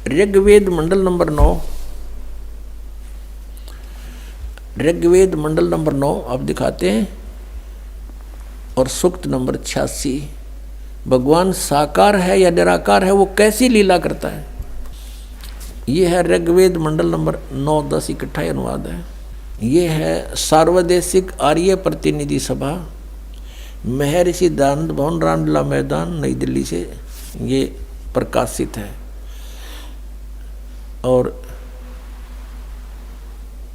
ऋग्वेद मंडल number 9, Rigveda मंडल number 9 आप दिखाते हैं और सूक्त नंबर 86। भगवान साकार है या निराकार है, वो कैसी लीला करता है। ये है ऋग्वेद मंडल नंबर 9, 10 इकट्ठा अनुवाद है। ये है सार्वदेशिक आर्य प्रतिनिधि सभा, महर्षि दयानंद भवन, रामलीला मैदान, नई दिल्ली से ये प्रकाशित है। और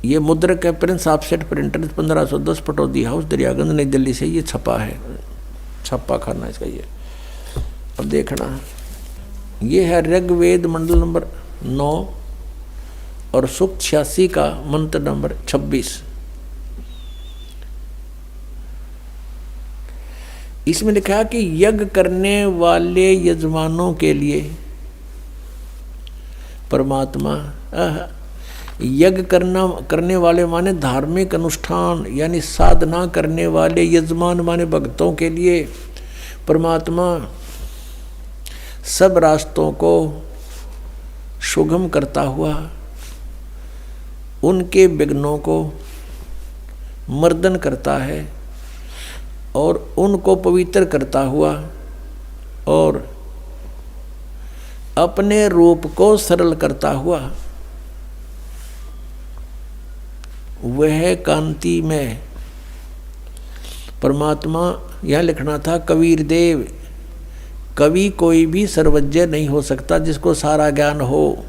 ये मुद्रक है Prince offset printer 1510 Pataudi house Daryaganj नई दिल्ली से ये छपा है, छपा खाना इसका ये। अब देखना ये है ऋग्वेद मंडल नंबर 9 और सूक्त 86 का मंत्र नंबर 26। इसमें लिखा है कि यज्ञ करने वाले यजमानों के लिए परमात्मा, यज्ञ करने वाले माने धार्मिक अनुष्ठान यानी साधना करने वाले यजमान माने भक्तों के लिए परमात्मा सब रास्तों को सुगम करता हुआ उनके विघ्नों को मर्दन करता है और उनको पवित्र करता हुआ और अपने रूप को सरल करता हुआ वह कांति में परमात्मा। यह लिखना था कबीर देव, कवि कोई भी सर्वज्ञ नहीं हो सकता जिसको सारा ज्ञान हो।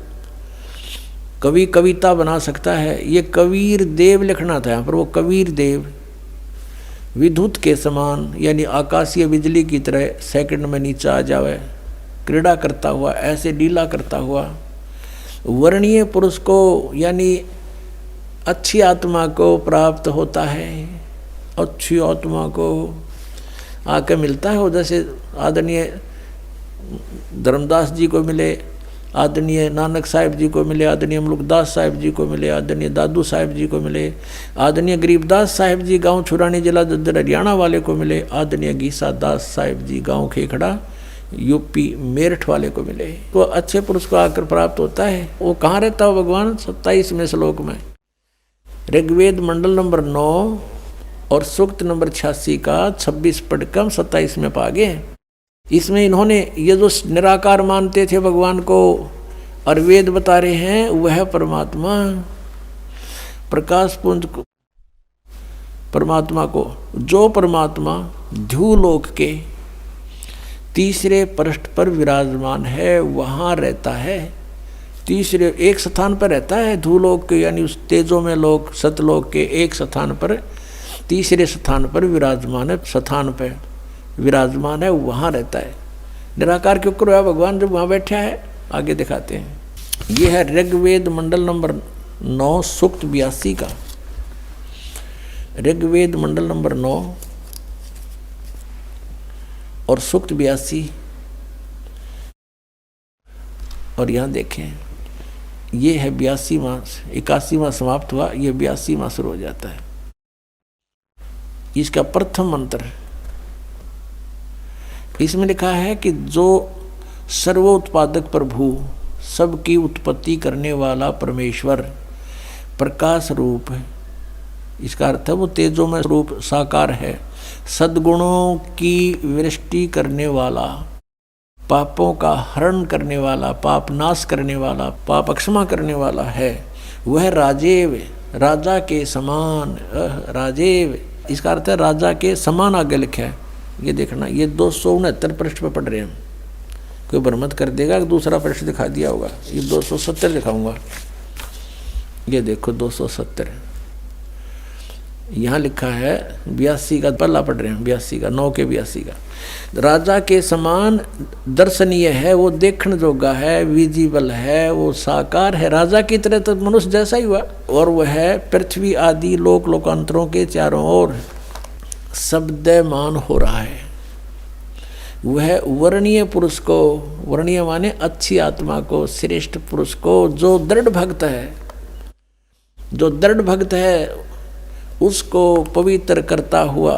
कवि कविता बना सकता है, ये कबीर देव लिखना था यहाँ पर। वो कबीर देव विद्युत के समान यानी आकाशीय बिजली की तरह सेकंड में नीचे आ जावे, क्रीड़ा करता हुआ, ऐसे लीला करता हुआ वर्णीय पुरुष को यानी अच्छी आत्मा को प्राप्त होता है। अच्छी आत्मा को आके मिलता है वो, जैसे आदरणीय धर्मदास जी को मिले, आदरणीय नानक साहिब जी को मिले, आदरणीय मुल्कदास साहिब जी को मिले, आदरणीय दादू साहिब जी को मिले, आदरणीय गरीबदास साहिब जी गांव छुरानी जिला जद्दर हरियाणा वाले को मिले, आदरणीय गीसा दास साहिब जी गांव खेखड़ा यूपी मेरठ वाले को मिले। तो अच्छे पुरुष को आकर प्राप्त होता है। वो कहाँ रहता हो भगवान? 27वें श्लोक में ऋग्वेद मंडल नंबर 9 और सूक्त नंबर 86 का 26 पढ़कर 27 में पा गए। इसमें इन्होंने ये जो निराकार मानते थे भगवान को और वेद बता रहे हैं वह परमात्मा प्रकाश पुंज को, परमात्मा को, जो परमात्मा ध्युलोक के तीसरे पृष्ठ पर विराजमान है वहाँ रहता है। तीसरे एक स्थान पर रहता है ध्युलोक के यानी उस तेजो में लोक सतलोक के एक स्थान पर, तीसरे स्थान पर विराजमान है, स्थान पर विराजमान है वहाँ रहता है। निराकार क्यों करो है भगवान जब वहाँ बैठा है? आगे दिखाते हैं। ये है ऋग्वेद मंडल नंबर 9 सूक्त 82 का, ऋग्वेद मंडल नंबर 9 और सूक्त 82। और यहाँ देखें ये है 82वां, 81वां समाप्त हुआ, ये 82वां शुरू हो जाता है। इसका प्रथम मंत्र इसमें लिखा है कि जो सर्वोत्पादक प्रभु, सबकी उत्पत्ति करने वाला परमेश्वर प्रकाश रूप है। इसका अर्थ है वो तेजो में रूप साकार है, सद्गुणों की वृष्टि करने वाला, पापों का हरण करने वाला, पाप नाश करने वाला, पाप क्षमा करने वाला है। वह राजेव, राजा के समान, राजेव इसका अर्थ है राजा के समान आगे लिखा है। ये देखना ये 269 पृष्ठ पर पढ़ रहे हैं। कोई भ्रमत कर देगा कि दूसरा पृष्ठ दिखा दिया होगा। ये 270 दिखाऊंगा। ये देखो 270 यहाँ लिखा है। 82 का पल्ला पढ़ रहे हैं, 82 का 9 के 82 का। राजा के समान दर्शनीय है, वो देखने जोगा है, विजिबल है, वो साकार है, राजा की तरह तो मनुष्य जैसा ही हुआ। और वह है पृथ्वी आदि लोक लोकांतरों के चारों ओर शब्दमान हो रहा है। वह वर्णीय पुरुष को, वर्णीय माने अच्छी आत्मा को, श्रेष्ठ पुरुष को, जो दृढ़ भक्त है, जो दृढ़ भक्त है उसको पवित्र करता हुआ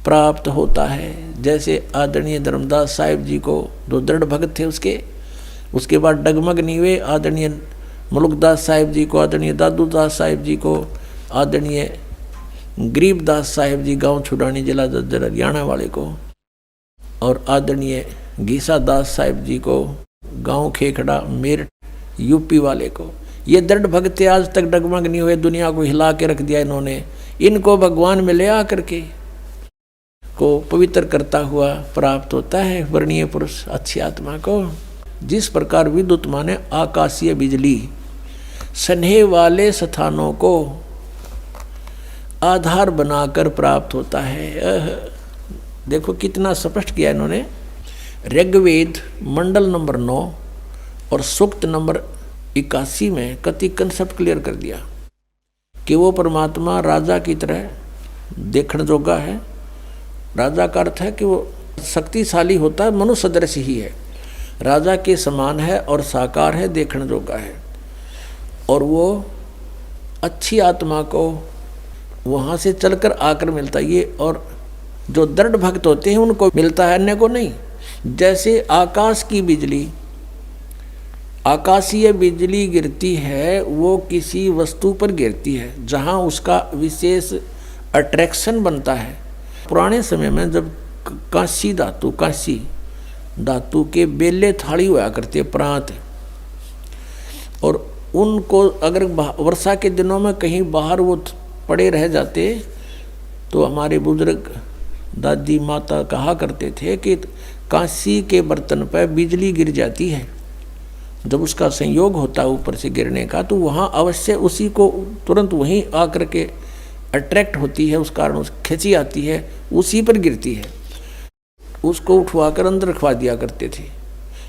प्राप्त होता है। जैसे आदरणीय धर्मदास साहिब जी को जो दृढ़ भक्त थे उसके उसके बाद डगमग नीवे आदरणीय मुल्कदास साहिब जी को, आदरणीय दादूदास साहिब जी को, आदरणीय गरीबदास साहिब जी गांव छुड़ानी जिला जज्जर हरियाणा वाले को, और आदरणीय गीसा दास साहिब जी को गांव खेखड़ा मेरठ यूपी वाले को। ये दृढ़ भक्त आज तक डगमग नहीं हुए, दुनिया को हिला के रख दिया इन्होंने। इनको भगवान में ले आकर के को पवित्र करता हुआ प्राप्त होता है वर्णीय पुरुष अच्छी आत्मा को। जिस प्रकार विद्युत माने आकाशीय बिजली स्नेह वाले स्थानों को आधार बनाकर प्राप्त होता है। देखो कितना स्पष्ट किया इन्होंने। ऋग्वेद मंडल नंबर 9 और सूक्त नंबर 81 में कति कंसेप्ट क्लियर कर दिया कि वो परमात्मा राजा की तरह देखण जोगा है। राजा का अर्थ है कि वो शक्तिशाली होता है, मनुष्य सदृश ही है, राजा के समान है और साकार है, देखण जोगा है। और वो अच्छी आत्मा को वहाँ से चलकर आकर मिलता है ये, और जो दृढ़ भक्त होते हैं उनको मिलता है, अन्य को नहीं। जैसे आकाश की बिजली, आकाशीय बिजली गिरती है वो किसी वस्तु पर गिरती है जहाँ उसका विशेष अट्रैक्शन बनता है। पुराने समय में जब कांसी धातु के बेले थाली हुआ करते प्रांत, और उनको अगर वर्षा के दिनों में कहीं बाहर वो पड़े रह जाते तो हमारे बुजुर्ग दादी माता कहा करते थे कि कांसी के बर्तन पर बिजली गिर जाती है, जब उसका संयोग होता है ऊपर से गिरने का तो वहाँ अवश्य उसी को तुरंत वहीं आकर के अट्रैक्ट होती है, उस कारण उस खिंची आती है, उसी पर गिरती है। उसको उठवाकर अंदर रखवा दिया करते थे।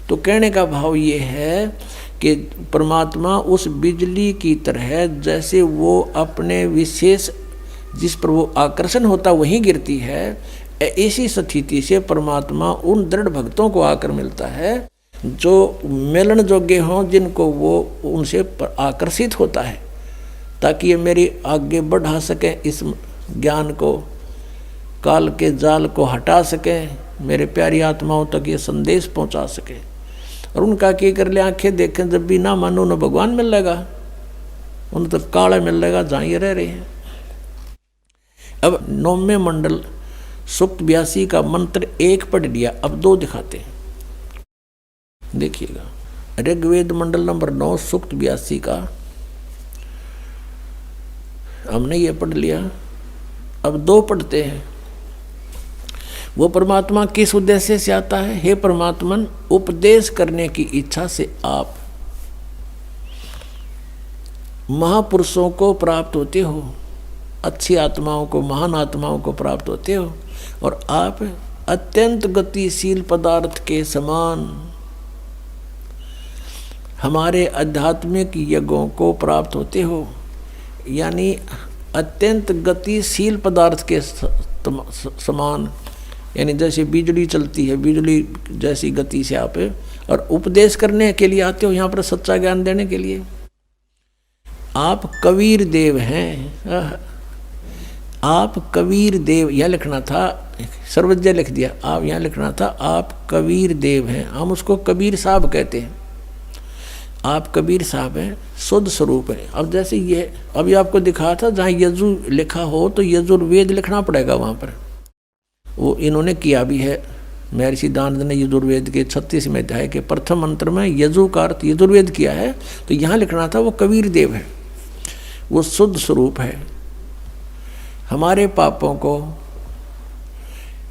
तो कहने का भाव ये है कि परमात्मा उस बिजली की तरह जैसे वो अपने विशेष जिस पर वो आकर्षण होता वहीं गिरती है, ऐसी स्थिति से परमात्मा उन दृढ़ भक्तों को आकर मिलता है जो मिलन योग्य हों, जिनको वो उनसे आकर्षित होता है, ताकि ये मेरी आगे बढ़ा सकें, इस ज्ञान को, काल के जाल को हटा सकें, मेरे प्यारी आत्माओं तक ये संदेश पहुंचा सकें। और उनका क्या कर ले, आंखें देखें जब भी ना मानो न भगवान मिल लेगा, उन्हें तो काला मिल लेगा जहाँ ये रह रहे हैं। अब 9वें मंडल सूक्त 82 का मंत्र 1 पढ़ लिया, अब 2 दिखाते हैं, देखिएगा। ऋग्वेद मंडल नंबर 9 सूक्त 82 का हमने ये पढ़ लिया, अब 2 पढ़ते हैं। वो परमात्मा किस उद्देश्य से आता है? हे परमात्मन, उपदेश करने की इच्छा से आप महापुरुषों को प्राप्त होते हो, अच्छी आत्माओं को, महान आत्माओं को प्राप्त होते हो, और आप अत्यंत गतिशील पदार्थ के समान हमारे आध्यात्मिक यज्ञों को प्राप्त होते हो। यानी अत्यंत गतिशील पदार्थ के समान, यानी जैसे बिजली चलती है, बिजली जैसी गति से आप, और उपदेश करने के लिए आते हो यहाँ पर, सच्चा ज्ञान देने के लिए। आप कबीर देव हैं, आप कबीर देव, यह लिखना था, सर्वज्ञ लिख दिया, आप यहाँ लिखना था आप कबीर देव हैं। हम उसको कबीर साहब कहते हैं, आप कबीर साहब हैं, शुद्ध स्वरूप है। अब जैसे ये अभी आपको दिखा था, जहाँ यजु लिखा हो तो यजुर्वेद लिखना पड़ेगा वहाँ पर, वो इन्होंने किया भी है। महर्षि दानंद ने यजुर्वेद के 36वें अध्याय के प्रथम मंत्र में यजु का अर्थ यजुर्वेद किया है, तो यहाँ लिखना था वो कबीर देव है, वो शुद्ध स्वरूप है। हमारे पापों को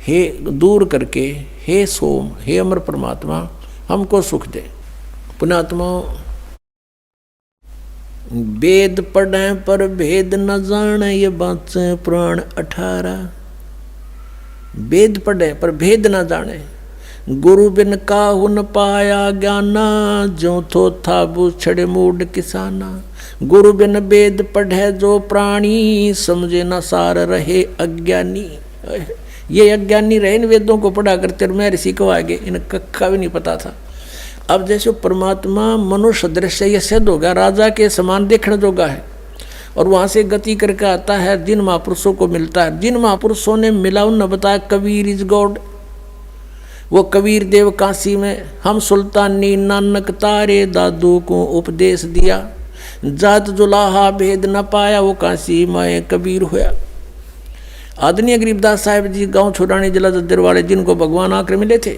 हे दूर करके, हे सोम, हे अमर परमात्मा, हमको सुख दे। पुण्यात्मा, वेद पढ़े पर भेद न जाने, ये बात पुराण 18। वेद पढ़े पर भेद न जाने, गुरु बिन काहू न पाया ज्ञाना, जो थो था बूछड़े मूड किसाना। गुरु बिन वेद पढ़े जो प्राणी, समझे न सार रहे अज्ञानी। ये अज्ञानी रहे, इन वेदों को पढ़ा करते, मैं ऋषि को आगे इन कक्का भी नहीं पता था। अब जैसे परमात्मा मनुष्य दृश्य ये सिद्ध होगा, राजा के समान देखने जोगा है, और वहाँ से गति करके आता है, जिन महापुरुषों को मिलता है, जिन महापुरुषों ने मिला उन बताया कबीर इज गॉड। वो कबीर देव काशी में हम सुल्तानी नानक तारे दादू को उपदेश दिया, जात जुलाहा भेद न पाया, वो काशी माए कबीर होया। आदरणीय गरीबदास साहिब जी गांव छोड़ानी जिला जद्दर वाले, जिनको भगवान आकर मिले थे,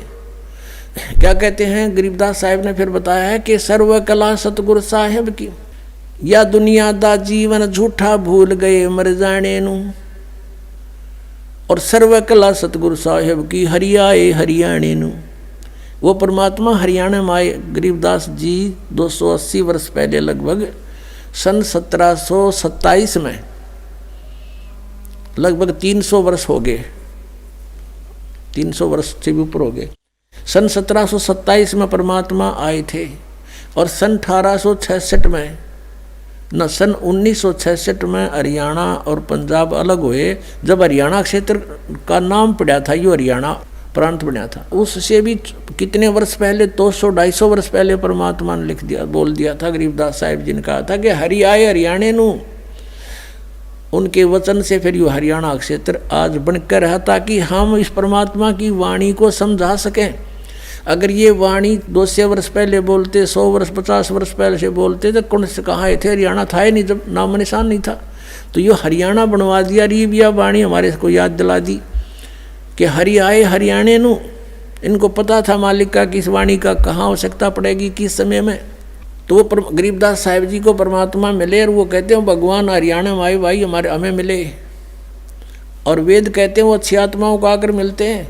क्या कहते हैं गरीबदास साहिब ने फिर बताया है कि सर्व कला सतगुरु साहिब की, या दुनिया दा जीवन झूठा भूल गए मर जाने नू, और सर्व कला सतगुरु साहिब की हरियाए हरियाणे नू। वो परमात्मा हरियाणा में आए गरीबदास जी 280 वर्ष पहले, लगभग सन 1727 में, लगभग 300 वर्ष हो गए, 300 वर्ष से भी ऊपर हो गए। सन 1727 में परमात्मा आए थे, और सन 1866 में न सन 1966 में हरियाणा और पंजाब अलग हुए। जब हरियाणा क्षेत्र का नाम पड़ा था, यो हरियाणा प्रांत बना था, उससे भी कितने वर्ष पहले, 200-250 वर्ष पहले परमात्मा ने लिख दिया, बोल दिया था। गरीबदास साहिब जी ने कहा था कि हरि आए हरियाणे नू। उनके वचन से फिर यो हरियाणा क्षेत्र आज बनकर रहा, ताकि हम इस परमात्मा की वाणी को समझा सकें। अगर ये वाणी 200 वर्ष पहले बोलते, 100 वर्ष 50 वर्ष पहले से बोलते, तो कौन से कहाँ थे, हरियाणा था ही नहीं, जब नाम निशान नहीं था। तो ये हरियाणा बनवा दिया, रीबिया वाणी हमारे को याद दिला दी कि हरि आए हरियाणे नू। इनको पता था मालिक का कि इस वाणी का कहाँ आवश्यकता पड़ेगी, किस समय में। तो वो गरीबदास साहिब जी को परमात्मा मिले, और वो कहते हैं भगवान हरियाणा में आए भाई, हमें मिले। और वेद कहते हैं वो अच्छी आत्माओं को आकर मिलते हैं।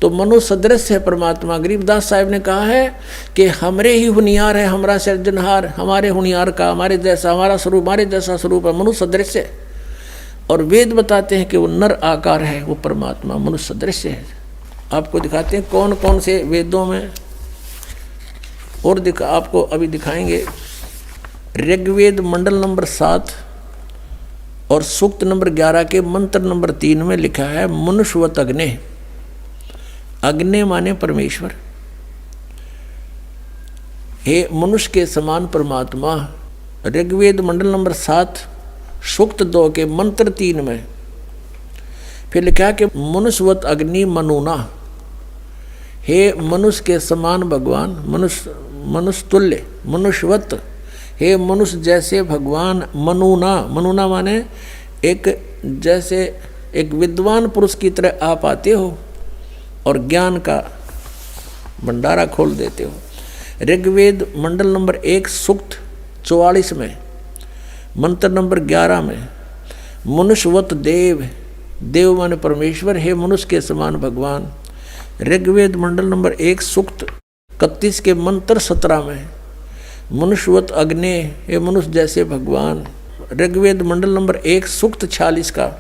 तो मनुष्य सदृश है परमात्मा। गरीबदास साहिब ने कहा है कि हमरे ही हुनियार है, हमारा सृजनहार, हमारे हुनियार का, हमारे जैसा हमारा स्वरूप, हमारे जैसा स्वरूप है, मनुष्य सदृश है। और वेद बताते हैं कि वो नर आकार है, वो परमात्मा मनुष्य सदृश है। आपको दिखाते हैं कौन कौन से वेदों में, और आपको अभी दिखाएंगे। ऋग्वेद मंडल नंबर 7 और सूक्त नंबर 11 के मंत्र नंबर 3 में लिखा है मनुष्यवत अग्ने। अग्नि माने परमेश्वर, हे मनुष्य के समान परमात्मा। ऋग्वेद मंडल नंबर 7 सूक्त 2 के मंत्र 3 में फिर लिखा है कि मनुष्यवत अग्नि मनुना, हे मनुष्य के समान भगवान, मनुष्य तुल्य, मनुष्यवत, हे मनुष्य जैसे भगवान। मनुना, मनुना माने एक जैसे एक विद्वान पुरुष की तरह आप आते हो और ज्ञान का भंडारा खोल देते हो। ऋग्वेद मंडल नंबर 1 सूक्त 44 में मंत्र नंबर 11 में मनुष्यवत देव, देव माने परमेश्वर, हे मनुष्य के समान भगवान। ऋग्वेद मंडल नंबर 1 सूक्त 31 के मंत्र 17 में मनुष्यवत अग्नि, हे मनुष्य जैसे भगवान। ऋग्वेद मंडल नंबर 1 सूक्त 46 का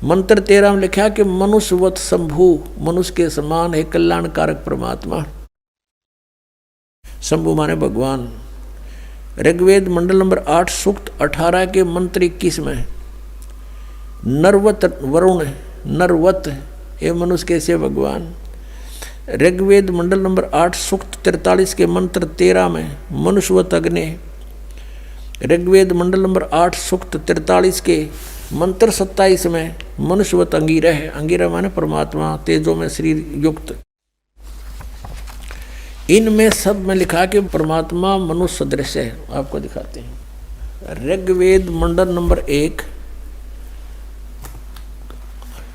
मंत्र 13 में लिखा कि मनुष्यवत शंभु, मनुष्य के समान है कल्याणकारक परमात्मा। शंभु माने भगवान। ऋग्वेद मंडल नंबर 8 सूक्त 18 के मंत्र 21 में नरवत वरुण, नरवत, हे मनुष्य कैसे भगवान। ऋग्वेद मंडल नंबर 8 सूक्त 43 के मंत्र 13 में मनुष्यवत अग्नि। ऋग्वेद मंडल नंबर 8 सूक्त 43 के मंत्र 27 में मनुष्यवत अंगिरा है। अंगिरा माने परमात्मा, तेजों में शरीर युक्त। इनमें सब में लिखा कि परमात्मा मनुष्य सदृश है। आपको दिखाते हैं। ऋग्वेद मंडल नंबर 1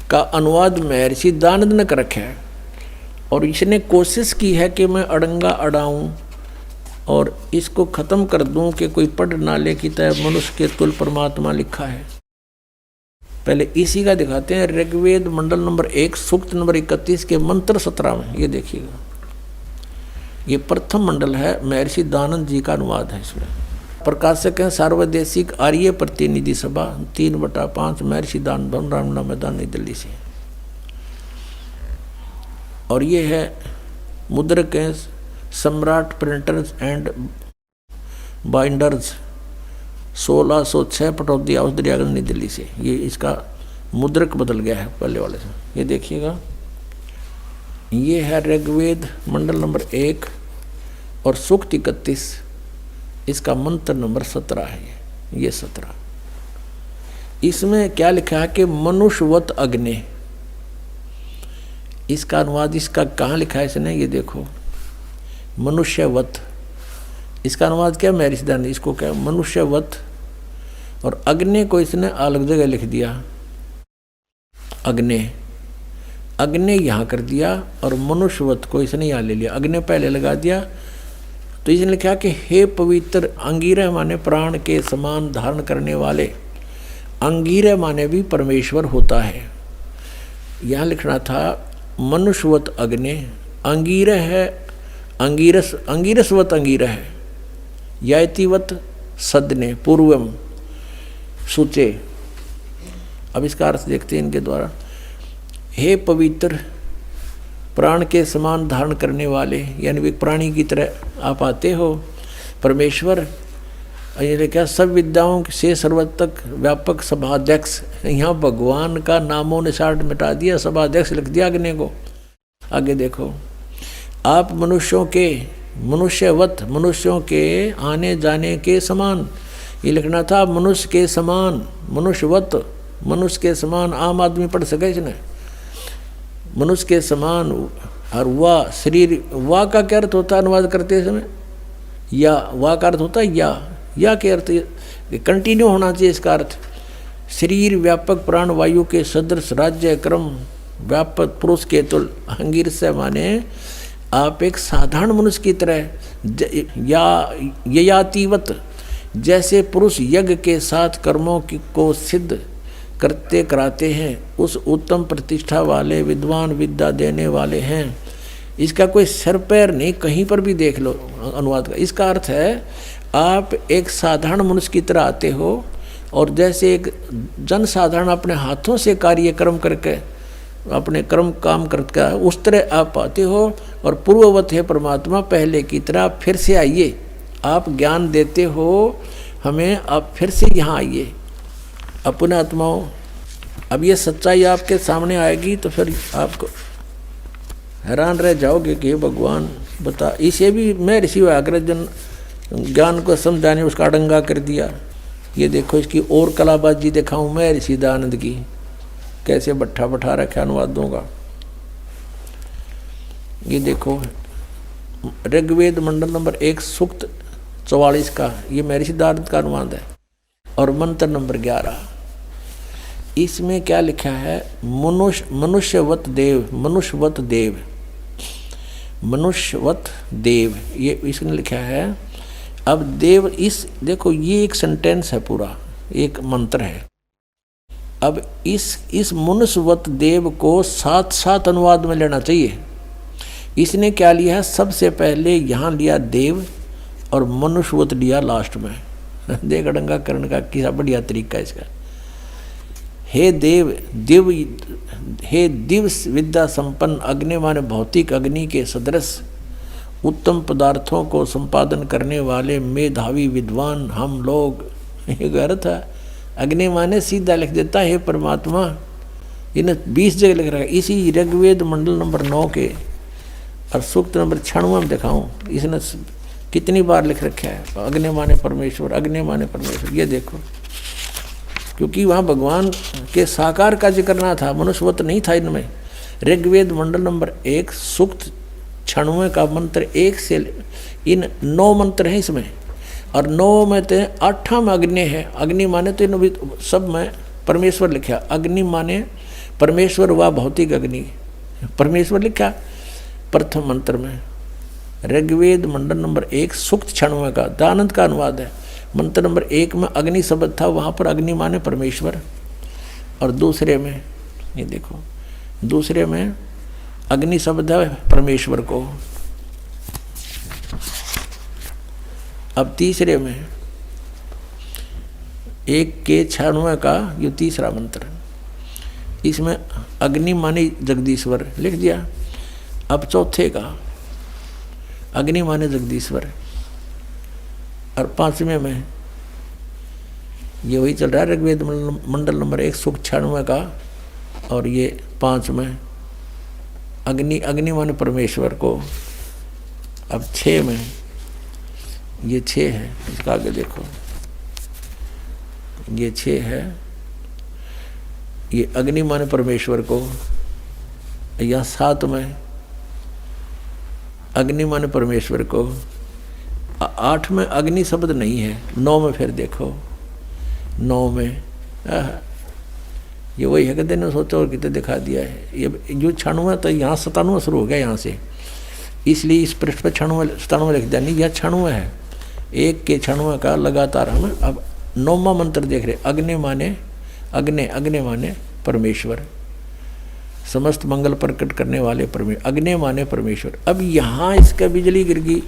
का अनुवाद महर्षि दानंद ने कर रखा है, और इसने कोशिश की है कि मैं अड़ंगा अड़ाऊं और इसको खत्म कर दूं कि कोई पढ़ ना ले कि तय मनुष्य के तुल परमात्मा लिखा है। पहले इसी का दिखाते हैं। ऋग्वेद मंडल नंबर 1 सूक्त नंबर 31 के मंत्र 17 में ये देखिएगा, ये प्रथम मंडल है, महर्षि दानंद जी का अनुवाद है। इसमें प्रकाशक हैं सार्वदेशिक आर्य प्रतिनिधि सभा 3/5 महर्षि दानंद रामना मैदान नई दिल्ली से। और ये है मुद्रक हैं सम्राट printers and binders 1606 Pataudi house Daryaganj नई दिल्ली से। ये इसका मुद्रक बदल गया है पहले वाले से। ये देखिएगा, ये है ऋग्वेद मंडल नंबर 1 और सूक्त 31, इसका मंत्र नंबर 17 है। ये 17, इसमें क्या लिखा है कि मनुष्यवत अग्नि, इसका अनुवाद इसका कहाँ लिखा है इसने, ये देखो, मनुष्यवत। इसका अनुवाद क्या महर्षि ने इसको क्या मनुष्यवत, और अग्नि को इसने अलग जगह लिख दिया, अग्नि, अग्नि यहाँ कर दिया, और मनुष्यवत को इसने यहाँ ले लिया, अग्नि पहले लगा दिया। तो इसने लिखा कि हे पवित्र अंगिरह माने प्राण के समान धारण करने वाले, अंगिरह माने भी परमेश्वर होता है। यहाँ लिखना था मनुष्यवत अग्नि, अंगिरह है अंगिरस, अंगिरसवत अंगिरह है, यातिवत सदने पूर्वम सूचे। अब इसका अर्थ देखते हैं इनके द्वारा। हे पवित्र प्राण के समान धारण करने वाले, यानी वे प्राणी की तरह आप आते हो परमेश्वर। ये क्या सब विद्याओं से सर्वतक व्यापक सभाध्यक्ष, यहाँ भगवान का नामों निशान मिटा दिया, सभाध्यक्ष लिख दिया अग्नि को। आगे देखो, आप मनुष्यों के मनुष्यवत, मनुष्यों के आने जाने के समान, ये लिखना था मनुष्य के समान, मनुष्यवत, मनुष्य के समान। आम आदमी पढ़ सके इसने, मनुष्य के समान। और वाह शरीर, वाह का क्या अर्थ होता है अनुवाद करते समय, या वाह का अर्थ होता है या के अर्थ कंटिन्यू होना चाहिए इसका अर्थ। शरीर व्यापक प्राण वायु के सदृश राज्य क्रम व्यापक पुरुष के तुल, अंगिर से माने आप एक साधारण मनुष्य की तरह, या ययातिवत, जैसे पुरुष यज्ञ के साथ कर्मों को सिद्ध करते कराते हैं, उस उत्तम प्रतिष्ठा वाले विद्वान विद्या देने वाले हैं। इसका कोई सिर पैर नहीं, कहीं पर भी देख लो अनुवाद का। इसका अर्थ है आप एक साधारण मनुष्य की तरह आते हो, और जैसे एक जन साधारण अपने हाथों से कार्यक्रम करके अपने कर्म काम करके उस तरह आप आते हो, और पूर्ववत है परमात्मा पहले की तरह फिर से आइए, आप ज्ञान देते हो हमें, आप फिर से यहाँ आइए अपने आत्माओं। अब ये सच्चाई आपके सामने आएगी तो फिर आपको हैरान रह जाओगे कि भगवान बता। इसे भी मैं ऋषि व्याघ्रजन ज्ञान को समझाने उसका अडंगा कर दिया। ये देखो इसकी और कलाबाजी दिखाऊं मैं ऋषि दयानंद की, कैसे बट्ठा बैठा रखा अनुवादों का। ये देखो ऋग्वेद मंडल नंबर 1 सूक्त 44 का ये महर्षि दयानंद का अनुवाद है, और मंत्र नंबर 11। इसमें क्या लिखा है, मनुष्यवत देव, मनुष्यवत देव, मनुष्यवत देव, ये इसने लिखा है। अब देव, इस देखो ये एक सेंटेंस है, पूरा एक मंत्र है। अब इस मनुष्यवत देव को साथ साथ अनुवाद में लेना चाहिए। इसने क्या लिया है, सबसे पहले यहाँ लिया देव और मनुष्यवत लिया लास्ट में। देख अडंगा करण का किसा बढ़िया तरीका इसका। हे देव, दिव, हे दिव विद्या संपन्न अग्नि माने भौतिक अग्नि के सदृश उत्तम पदार्थों को संपादन करने वाले मेधावी विद्वान हम लोग। ये अर्थ है, अग्नि माने सीधा लिख देता है परमात्मा। इन्हें 20 जगह लिख रखा है इसी ऋग्वेद मंडल नंबर 9 के, और सूक्त नंबर 96 में दिखाऊं इसने कितनी बार लिख रखा है, अग्नि माने परमेश्वर, अग्नि माने परमेश्वर। ये देखो, क्योंकि वहाँ भगवान के साकार का जिक्र ना था, मनुष्यवत नहीं था इनमें। ऋग्वेद मंडल नंबर 1 सूक्त 96 का मंत्र 1 से इन 9 मंत्र हैं इसमें, और 9 में तो 8 में अग्नि है। अग्नि माने तो इन सब में परमेश्वर लिखा, अग्नि माने परमेश्वर व भौतिक अग्नि परमेश्वर लिखा प्रथम मंत्र में। ऋग्वेद मंडल नंबर 1 सूक्त 96 का दयानंद का अनुवाद है। मंत्र नंबर 1 में अग्नि शब्द था, वहाँ पर अग्नि माने परमेश्वर, और दूसरे में ये देखो, दूसरे में अग्नि शब्द है परमेश्वर को। अब तीसरे में 1 के 96 का ये तीसरा मंत्र, इसमें अग्नि माने जगदीश्वर लिख दिया। अब चौथे का अग्नि माने जगदीश्वर, और 5वें में ये वही चल रहा है ऋग्वेद मंडल नंबर 1 सूक्त 96 का, और ये 5 में अग्नि, अग्नि माने परमेश्वर को। अब 6 में ये 6 है, इसका आगे देखो ये 6 है, ये अग्नि माने परमेश्वर को, या 7 में अग्नि माने परमेश्वर को, 8 में अग्नि शब्द नहीं है, 9 में फिर देखो, 9 में ये वही है कि देने सोचो और कितने दिखा दिया है। ये जो 96 तो यहाँ 97 शुरू हो गया यहाँ से, इसलिए इस पृष्ठ पर 96 लिख दिया, नहीं यह 96 है, 1 के 96 का लगातार हम अब 9वां मंत्र देख रहे। अग्नि माने अग्नि माने परमेश्वर, समस्त मंगल प्रकट करने वाले परमेश्वर, अग्नि माने परमेश्वर। अब यहाँ इसका बिजली गिर गई,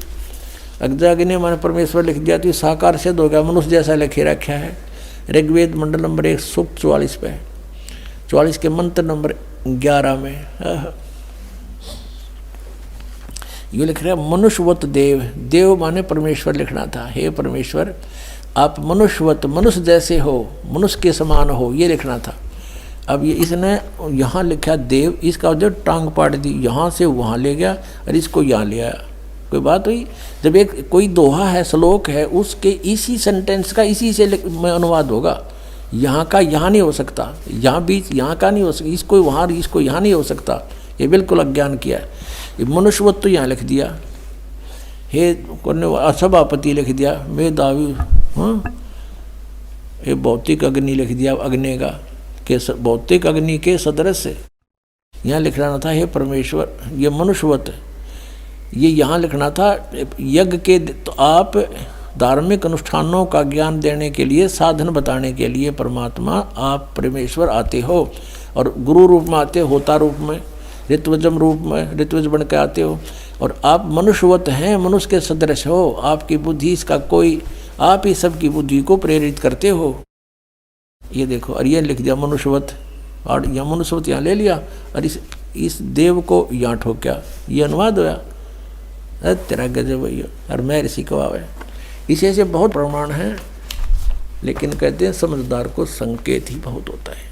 अग्नि माने परमेश्वर लिख दिया तो साकार सिद्ध हो गया, मनुष्य जैसा लिखे रखा है। ऋग्वेद मंडल नंबर 1 सूक्त 44 पे, 44 के मंत्र नंबर 11 में ये लिख रहा है मनुष्यवत देव, देव माने परमेश्वर लिखना था। हे परमेश्वर आप मनुष्यवत, मनुष्य जैसे हो, मनुष्य के समान हो, ये लिखना था। अब ये इसने यहाँ लिखा देव, इसका जो टांग पाट दी, यहाँ से वहाँ ले गया और इसको यहाँ ले आया। कोई बात हुई? जब एक कोई दोहा है, श्लोक है, उसके इसी सेंटेंस का इसी से में अनुवाद होगा। यहाँ का यहाँ नहीं हो सकता, यहाँ बीच यहाँ का नहीं हो सकता, इसको वहाँ इसको यहाँ नहीं हो सकता, ये बिल्कुल अज्ञान किया है। ये मनुष्यवत तो यहाँ लिख दिया, हे सभापति लिख दिया, मेधावी, हाँ, ये भौतिक अग्नि लिख दिया, अग्नि का के भौतिक अग्नि के सदृश यहाँ लिखना था। हे परमेश्वर ये मनुष्यवत, ये यहाँ लिखना था यज्ञ के। तो आप धार्मिक अनुष्ठानों का ज्ञान देने के लिए, साधन बताने के लिए परमात्मा आप परमेश्वर आते हो, और गुरु रूप में आते हो, होता रूप में, ऋत्वजम रूप में, ऋत्वज बन के आते हो, और आप मनुष्यवत हैं, मनुष्य के सदृश हो। आपकी बुद्धि इसका कोई, आप ही सबकी बुद्धि को प्रेरित करते हो। ये देखो, और ये लिख दिया मनुष्यवत, और यह मनुष्यवत यहाँ ले लिया और इस देव को यहाँ ठोक्या, ये अनुवाद होया। तेरा गजब भैया, और मैं ऋषि को आवे। इसे से बहुत प्रमाण है, लेकिन कहते हैं समझदार को संकेत ही बहुत होता है।